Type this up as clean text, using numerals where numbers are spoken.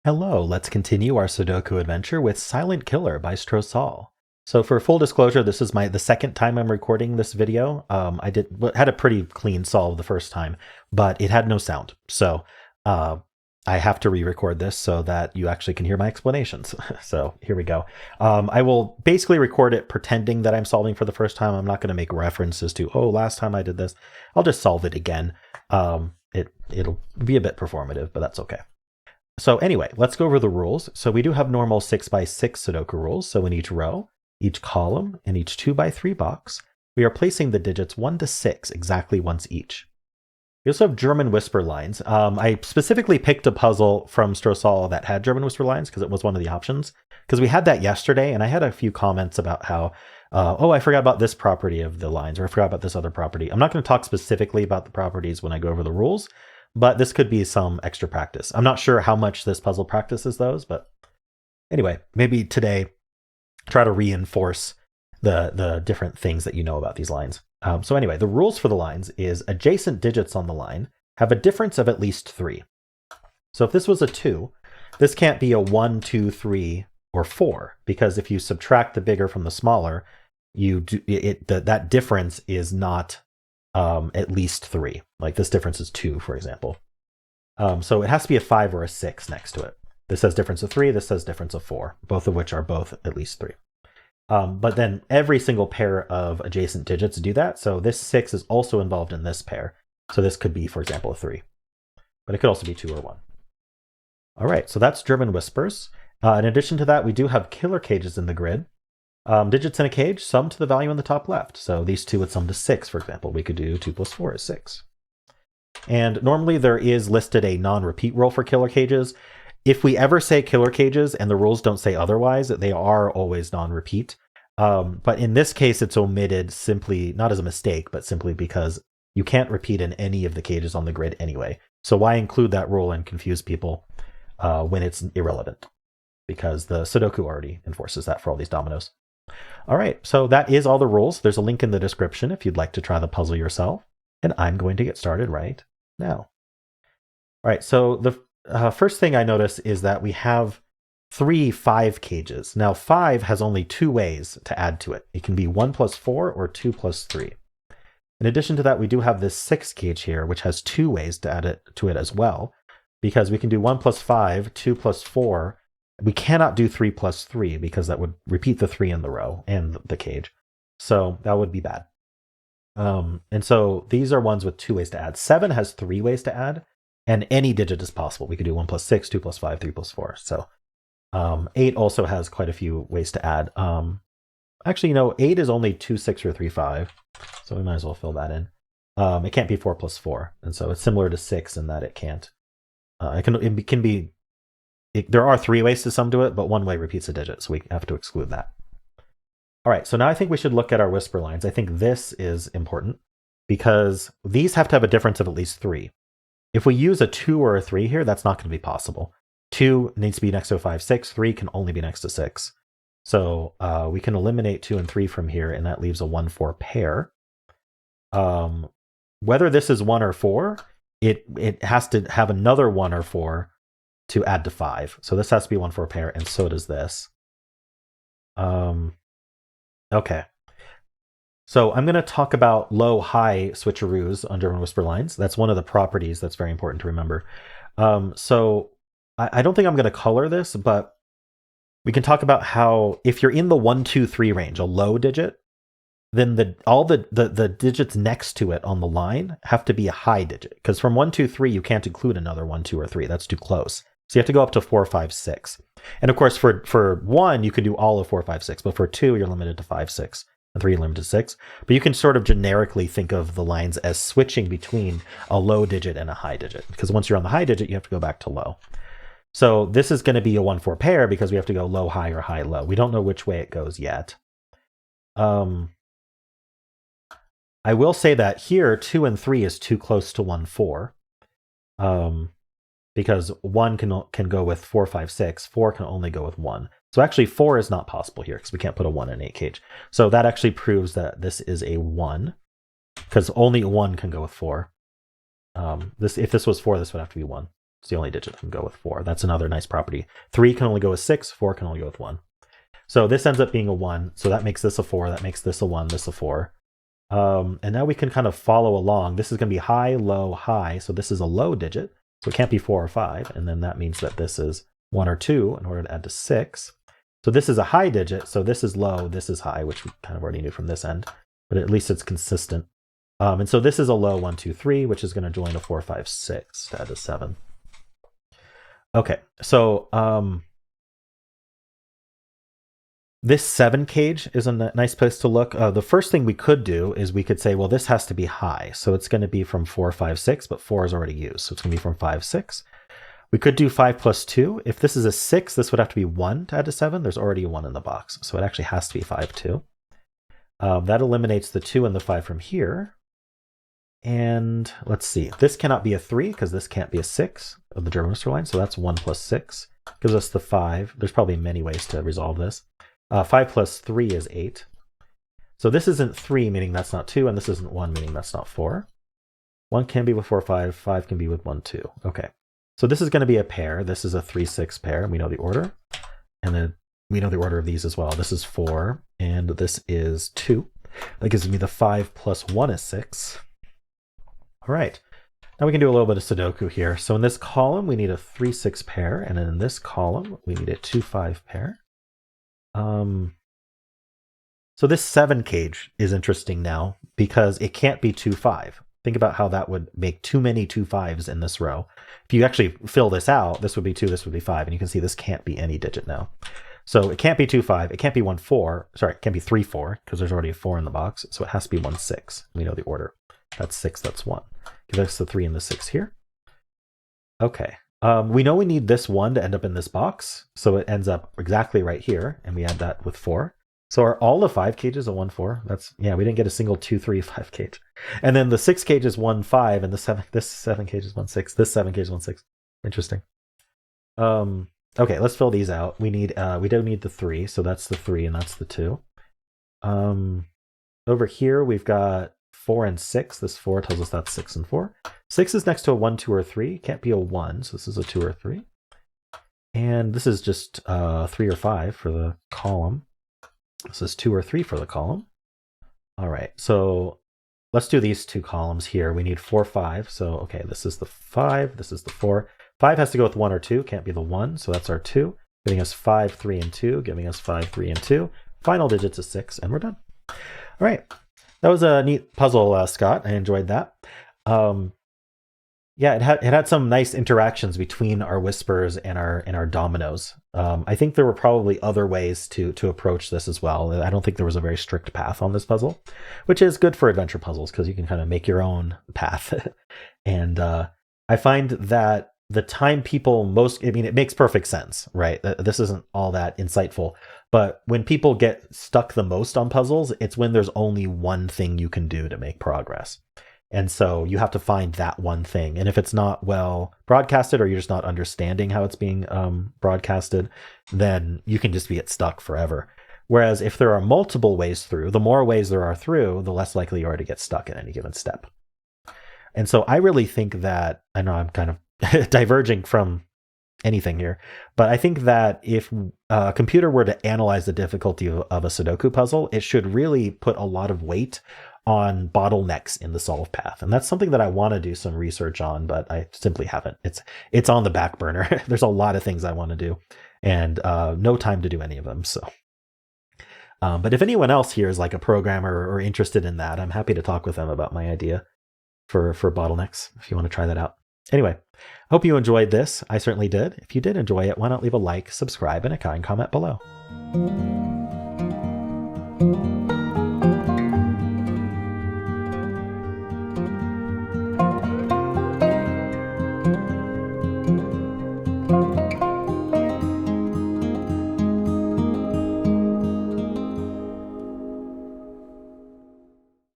Hello, let's continue our Sudoku adventure with Silent Killer by Strosahl. So for full disclosure, this is the second time I'm recording this video. I had a pretty clean solve the first time, but it had no sound. So I have to re-record this so that you actually can hear my explanations. So here we go. I will basically record it pretending that I'm solving for the first time. I'm not going to make references to, oh, last time I did this. I'll just solve it again. It'll be a bit performative, but that's okay. So anyway, let's go over the rules. So we do have normal 6x6 Sudoku rules. So in each row, each column, and each 2x3 box, we are placing the digits 1 to 6 exactly once each. We also have German whisper lines. I specifically picked a puzzle from Strosahl that had German whisper lines because it was one of the options. Because we had that yesterday, and I had a few comments about how, oh, I forgot about this property of the lines, or I forgot about this other property. I'm not going to talk specifically about the properties when I go over the rules, but this could be some extra practice. I'm not sure how much this puzzle practices those, but anyway, maybe today try to reinforce the different things that you know about these lines. So anyway, the rules for the lines is adjacent digits on the line have a difference of at least 3. So if this was a 2, this can't be a 1, 2, 3, or 4, because if you subtract the bigger from the smaller, that difference is not at least 3. Like this difference is 2, for example. So it has to be a 5 or a 6 next to it. This says difference of 3, this says difference of 4, both of which are both at least 3. But then every single pair of adjacent digits do that. So this 6 is also involved in this pair. So this could be, for example, a 3. But it could also be 2 or 1. All right, so that's German whispers. In addition to that, we do have killer cages in the grid. Digits in a cage sum to the value on the top left. So these two would sum to 6, for example. We could do 2 plus 4 is 6. And normally there is listed a non-repeat rule for killer cages. If we ever say killer cages and the rules don't say otherwise, they are always non-repeat. But in this case, it's omitted simply, not as a mistake, but simply because you can't repeat in any of the cages on the grid anyway. So why include that rule and confuse people when it's irrelevant? Because the Sudoku already enforces that for all these dominoes. All right, so that is all the rules. There's a link in the description if you'd like to try the puzzle yourself. And I'm going to get started right now. All right, so the first thing I notice is that we have 3 5 cages. Now 5 has only 2 ways to add to it. It can be 1 plus 4 or 2 plus 3. In addition to that, we do have this 6 cage here, which has 2 ways to add to it as well, because we can do 1 plus 5, 2 plus 4. We cannot do 3 plus 3 because that would repeat the 3 in the row and the cage. So that would be bad. And so these are ones with 2 ways to add. 7 has 3 ways to add, and any digit is possible. We could do 1 plus 6, 2 plus 5, 3 plus 4. So 8 also has quite a few ways to add. Actually, 8 is only 2, 6, or 3, 5. So we might as well fill that in. It can't be 4 plus 4. And so it's similar to 6 in that it can't. There are 3 ways to sum to it, but 1 way repeats a digit, so we have to exclude that. All right, so now I think we should look at our whisper lines. I think this is important because these have to have a difference of at least 3. If we use a 2 or a 3 here, that's not going to be possible. 2 needs to be next to a 5, 6. 3 can only be next to 6. So we can eliminate 2 and 3 from here, and that leaves a 1, 4 pair. Whether this is 1 or 4, it has to have another 1 or 4 to add to 5. So this has to be 1, 4 pair, and so does this. Okay. So I'm going to talk about low-high switcheroos on German whisper lines. That's one of the properties that's very important to remember. So I don't think I'm going to color this, but we can talk about how if you're in the 1, 2, 3 range, a low digit, then all the digits next to it on the line have to be a high digit. Because from 1, 2, 3, you can't include another 1, 2, or 3. That's too close. So you have to go up to 4, 5, 6. And of course, for 1, you can do all of 4, 5, 6. But for 2, you're limited to 5, 6. And 3, you're limited to 6. But you can sort of generically think of the lines as switching between a low digit and a high digit. Because once you're on the high digit, you have to go back to low. So this is going to be a 1, 4 pair because we have to go low, high, or high, low. We don't know which way it goes yet. I will say that here, 2 and 3 is too close to 1, 4. Because 1 can go with 4, 5, 6. 4 can only go with 1. So actually 4 is not possible here because we can't put a 1 in 8 cage. So that actually proves that this is a 1 because only 1 can go with 4. If this was 4, this would have to be 1. It's the only digit that can go with 4. That's another nice property. 3 can only go with 6, 4 can only go with 1. So this ends up being a 1, so that makes this a 4, that makes this a 1, this a 4. And now we can kind of follow along. This is going to be high, low, high, so this is a low digit, so it can't be 4 or 5, and then that means that this is 1 or 2 in order to add to 6. So this is a high digit, so this is low, this is high, which we kind of already knew from this end, but at least it's consistent. And so this is a low 1, 2, 3, which is going to join a 4, 5, 6 to add to 7. Okay, so this 7 cage is a nice place to look. The first thing we could do is we could say, well, this has to be high. So it's going to be from 4, 5, 6, but 4 is already used. So it's going to be from 5, 6. We could do 5 plus 2. If this is a 6, this would have to be 1 to add to 7. There's already a 1 in the box. So it actually has to be 5, 2. That eliminates the 2 and the 5 from here. And let's see. This cannot be a 3 because this can't be a 6 of the German line. So that's 1 plus 6. Gives us the 5. There's probably many ways to resolve this. 5 plus 3 is 8. So this isn't 3, meaning that's not 2, and this isn't 1, meaning that's not 4. 1 can be with 4, 5. 5 can be with 1, 2. Okay. So this is going to be a pair. This is a 3, 6 pair, and we know the order. And then we know the order of these as well. This is 4, and this is 2. That gives me the 5 plus 1 is 6. All right. Now we can do a little bit of Sudoku here. So in this column, we need a 3, 6 pair, and then in this column, we need a 2, 5 pair. So this 7 cage is interesting now because it can't be 2, 5. Think about how that would make too many 2, 5s in this row. If you actually fill this out, this would be 2, this would be 5, and you can see this can't be any digit now. So it can't be 2, 5, it can't be 1, 4, sorry, it can't be 3, 4, because there's already a 4 in the box, so it has to be 1, 6. We know the order. That's 6, that's 1. Give us the 3 and the 6 here. Okay. We know we need this 1 to end up in this box, so it ends up exactly right here, and we add that with 4. So are all the 5 cages a 1, 4? That's, yeah, we didn't get a single 2, 3, 5 cage. And then the 6 cage is 1, 5, and this 7 cage is 1, 6. This 7 cage is 1, 6. Interesting. Okay, let's fill these out. We need we don't need the 3, so that's the 3 and that's the 2. Over here we've got 4 and 6. This 4 tells us that's 6 and 4. 6 is next to a 1, 2, or 3. It can't be a 1, so this is a 2 or 3. And this is just 3 or 5 for the column. This is 2 or 3 for the column. All right, so let's do these 2 columns here. We need 4, 5. So, okay, this is the 5, this is the 4. 5 has to go with 1 or 2, can't be the 1, so that's our 2. Giving us 5, 3, and 2, giving us 5, 3, and 2. Final digits is 6, and we're done. All right, that was a neat puzzle, Scott. I enjoyed that. Yeah, it had some nice interactions between our whispers and our dominoes. I think there were probably other ways to approach this as well. I don't think there was a very strict path on this puzzle, which is good for adventure puzzles because you can kind of make your own path. And I find that the time people I mean, it makes perfect sense, right? This isn't all that insightful, but when people get stuck the most on puzzles, it's when there's only one thing you can do to make progress. And so you have to find that one thing. And if it's not well broadcasted or you're just not understanding how it's being broadcasted, then you can just get stuck forever. Whereas if there are multiple ways through, the more ways there are through, the less likely you are to get stuck at any given step. And so I really think that, I know I'm kind of diverging from anything here, but I think that if a computer were to analyze the difficulty of a Sudoku puzzle, it should really put a lot of weight on bottlenecks in the solve path. And that's something that I want to do some research on, but I simply haven't. It's on the back burner. There's a lot of things I want to do and no time to do any of them. So, but if anyone else here is like a programmer or interested in that, I'm happy to talk with them about my idea for bottlenecks, if you want to try that out. Anyway, I hope you enjoyed this. I certainly did. If you did enjoy it, why not leave a like, subscribe, and a kind comment below.